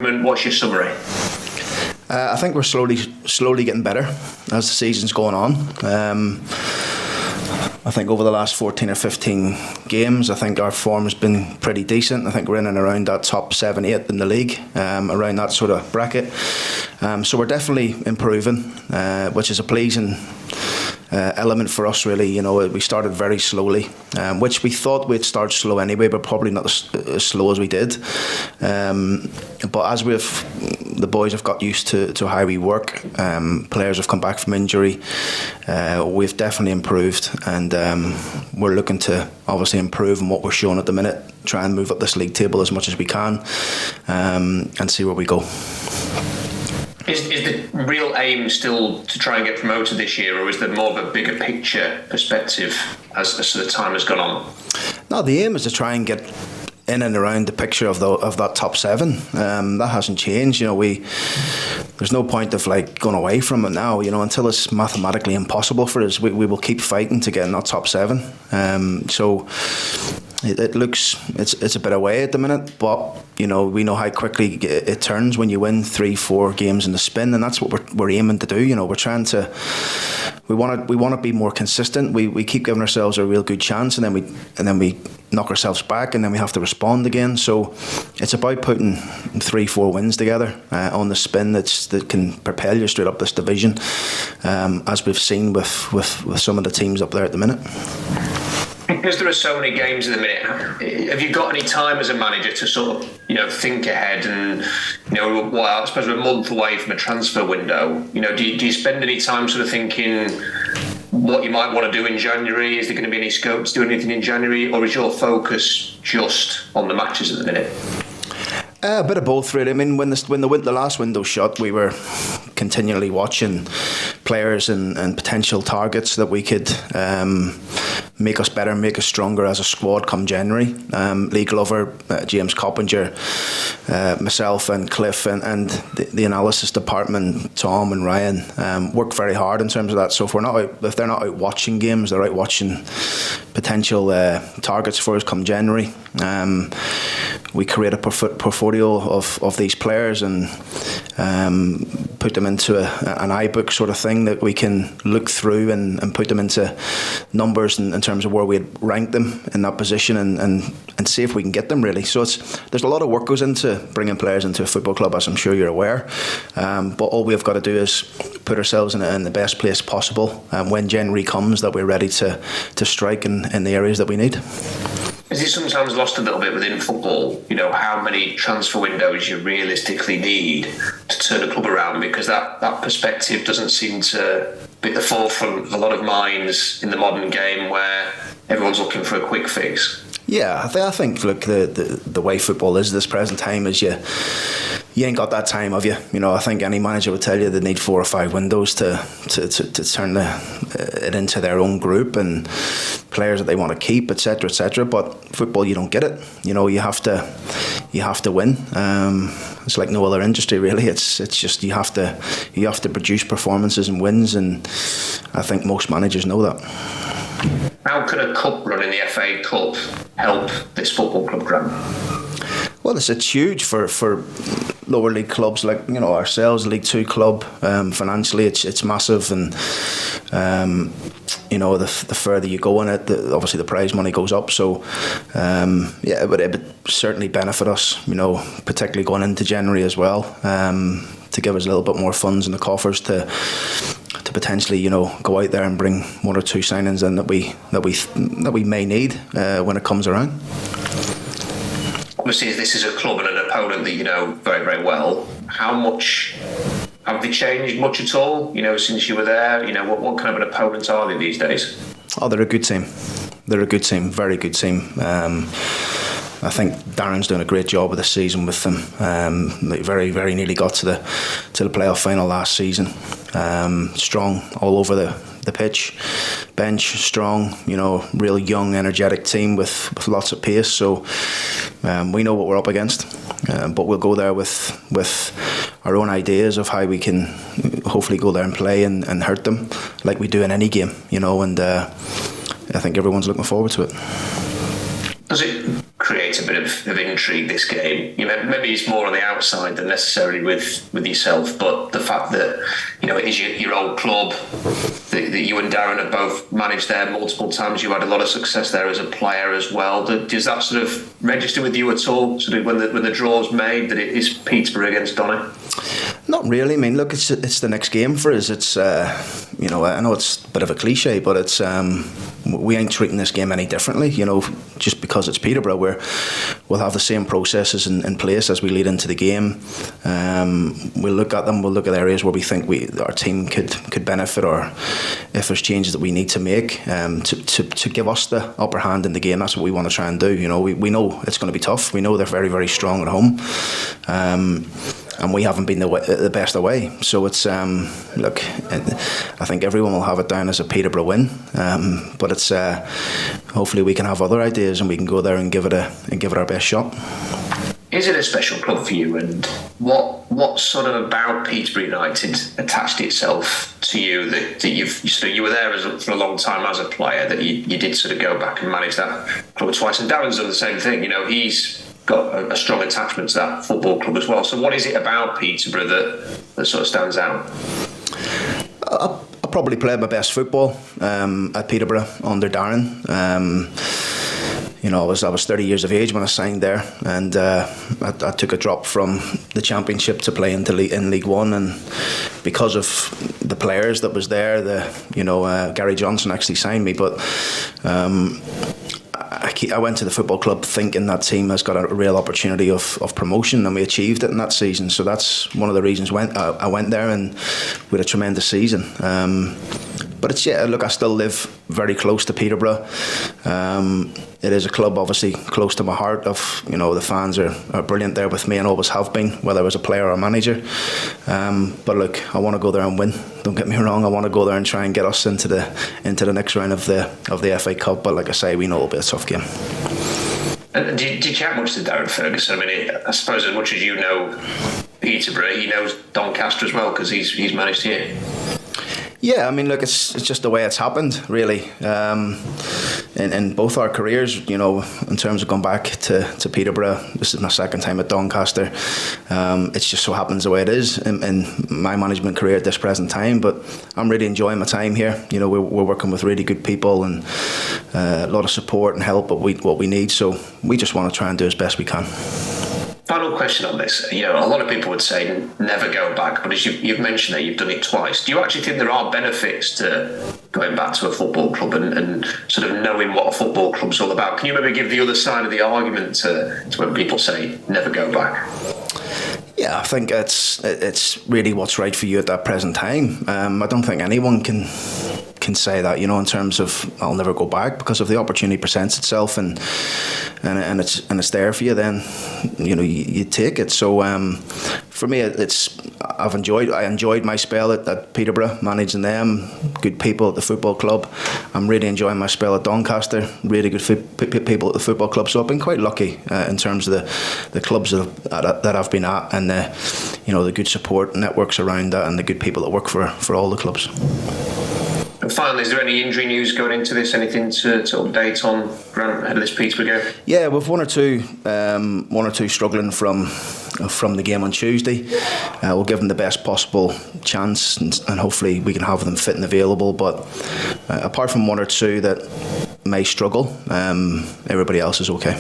What's your summary? I think we're slowly getting better as the season's going on. I think over the last 14 or 15 games, I think our form has been pretty decent. I think we're in and around that top 7-8 in the league, around that sort of bracket. So we're definitely improving, which is a pleasing element for us, really. You know, we started very slowly, which we thought we'd start slow anyway, but probably not as slow as we did. But as the boys have got used to how we work, players have come back from injury, we've definitely improved, and we're looking to obviously improve on what we're showing at the minute, try and move up this league table as much as we can, and see where we go. Is the real aim still to try and get promoted this year, or is there more of a bigger picture perspective as the time has gone on? No, the aim is to try and get in and around the picture of that top 7. That hasn't changed. You know, there's no point of going away from it now. You know, until it's mathematically impossible for us, we will keep fighting to get in that top 7. So it looks it's a bit away at the minute, but you know, we know how quickly it turns when you win 3-4 games in the spin, and that's what we're aiming to do. You know, we're trying to. We want to be more consistent. We keep giving ourselves a real good chance, and then we knock ourselves back, and then we have to respond again. So it's about putting 3-4 wins together on the spin that can propel you straight up this division, as we've seen with some of the teams up there at the minute. Because there are so many games in the minute, have you got any time as a manager to sort of, you know, think ahead and, you know, well, I suppose we're a month away from a transfer window. You know, do you spend any time sort of thinking what you might want to do in January? Is there going to be any scope to do anything in January, or is your focus just on the matches at the minute? A bit of both, really. I mean, when the last window shut, we were continually watching players and potential targets that we could make us better, make us stronger as a squad come January. Lee Glover, James Coppinger, myself and Cliff and the analysis department, Tom and Ryan, work very hard in terms of that. So if they're not out watching games, they're out watching potential targets for us come January. We create a portfolio of these players and put them into an iBook sort of thing that we can look through and put them into numbers in terms of where we'd rank them in that position and see if we can get them, really. So there's a lot of work goes into bringing players into a football club, as I'm sure you're aware. But all we've got to do is put ourselves in the best place possible when January comes, that we're ready to strike in the areas that we need. Is it sometimes lost a little bit within football, you know, how many transfer windows you realistically need to turn a club around? Because that perspective doesn't seem to be at the forefront of a lot of minds in the modern game, where everyone's looking for a quick fix. Yeah, I think look, the way football is this present time is you ain't got that time, have you? You know, I think any manager would tell you they need 4 or 5 windows to turn it into their own group and players that they want to keep, etc., etc. But football, you don't get it. You know, you have to win. It's like no other industry, really. It's just you have to produce performances and wins, and I think most managers know that. How could a cup run in the FA Cup help this football club, Graham? Well, it's huge for lower league clubs like, you know, ourselves, League 2 club. Financially, it's massive, and you know, the further you go in it, obviously the prize money goes up. So it would certainly benefit us, you know, particularly going into January as well, to give us a little bit more funds in the coffers to potentially, you know, go out there and bring 1 or 2 signings in that we may need when it comes around. Obviously, this is a club and an opponent that you know very, very well. How much have they changed much at all, you know, since you were there? You know, what kind of an opponent are they these days? Oh, they're a good team. They're a good team, very good team. I think Darren's doing a great job of this season with them. They very, very nearly got to the playoff final last season. Strong all over the pitch, bench strong, you know, real young, energetic team with lots of pace. So we know what we're up against, but we'll go there with our own ideas of how we can hopefully go there and play and hurt them like we do in any game, you know. And I think everyone's looking forward to it. Does it create a bit of intrigue this game. Maybe it's more on the outside than necessarily with yourself, but the fact that it is your old club, that you and Darren have both managed there multiple times. You had a lot of success there as a player as well. Does that sort of register with you at all? Sort of when the draw's made that it is Peterborough against Donny? Not really. I mean, look, it's the next game for us. It's I know it's a bit of a cliche, but it's we ain't treating this game any differently. Just because it's Peterborough, we'll have the same processes in place as we lead into the game. We'll look at them. We'll look at areas where we think our team could benefit, or if there's changes that we need to make to give us the upper hand in the game. That's what we want to try and do. We know it's going to be tough. We know they're very, very strong at home. And we haven't been the best away. So it's look, I think everyone will have it down as a Peterborough win, but it's hopefully we can have other ideas and we can go there and give it our best shot. Is it a special club for you, and what sort of about Peterborough United attached itself to you that you were there for a long time as a player, that you did sort of go back and manage that club twice, and Darren's done the same thing. He's got a strong attachment to that football club as well. So what is it about Peterborough that sort of stands out? I probably played my best football at Peterborough under Darren. I was 30 years of age when I signed there, and I took a drop from the Championship to play in League One, and because of the players that was there, Gary Johnson actually signed me, but I went to the football club thinking that team has got a real opportunity of promotion, and we achieved it in that season. So that's one of the reasons I went there, and we had a tremendous season. But I still live very close to Peterborough. It is a club obviously close to my heart. The fans are brilliant there with me and always have been, whether I was a player or a manager. But look, I want to go there and win. Don't get me wrong. I want to go there and try and get us into the next round of the FA Cup. But like I say, we know it'll be a tough game. And do you chat much to Darren Ferguson? I mean, I suppose as much as you know Peterborough, he knows Doncaster as well, because he's managed here. Yeah, I mean, look, it's just the way it's happened, really. In both our careers, in terms of going back to Peterborough, this is my second time at Doncaster. It just so happens the way it is in my management career at this present time. But I'm really enjoying my time here. We're working with really good people and a lot of support and help, what we need. So we just want to try and do as best we can. Final question on this. A lot of people would say never go back, but as you've mentioned that you've done it twice. Do you actually think there are benefits to going back to a football club and sort of knowing what a football club's all about? Can you maybe give the other side of the argument to when people say never go back? Yeah, I think it's really what's right for you at that present time. I don't think anyone can say that, in terms of I'll never go back, because if the opportunity presents itself and it's there for you, then you take it. So for me, I enjoyed my spell at Peterborough, managing them, good people at the football club. I'm really enjoying my spell at Doncaster, really good people at the football club. So I've been quite lucky in terms of the clubs that I've been at, and the good support networks around that, and the good people that work for all the clubs. And finally, is there any injury news going into this? Anything to update on, Grant, ahead of this Peterborough game? Yeah, we've one or two struggling from the game on Tuesday. We'll give them the best possible chance, and hopefully we can have them fit and available. But apart from one or two that may struggle, everybody else is okay.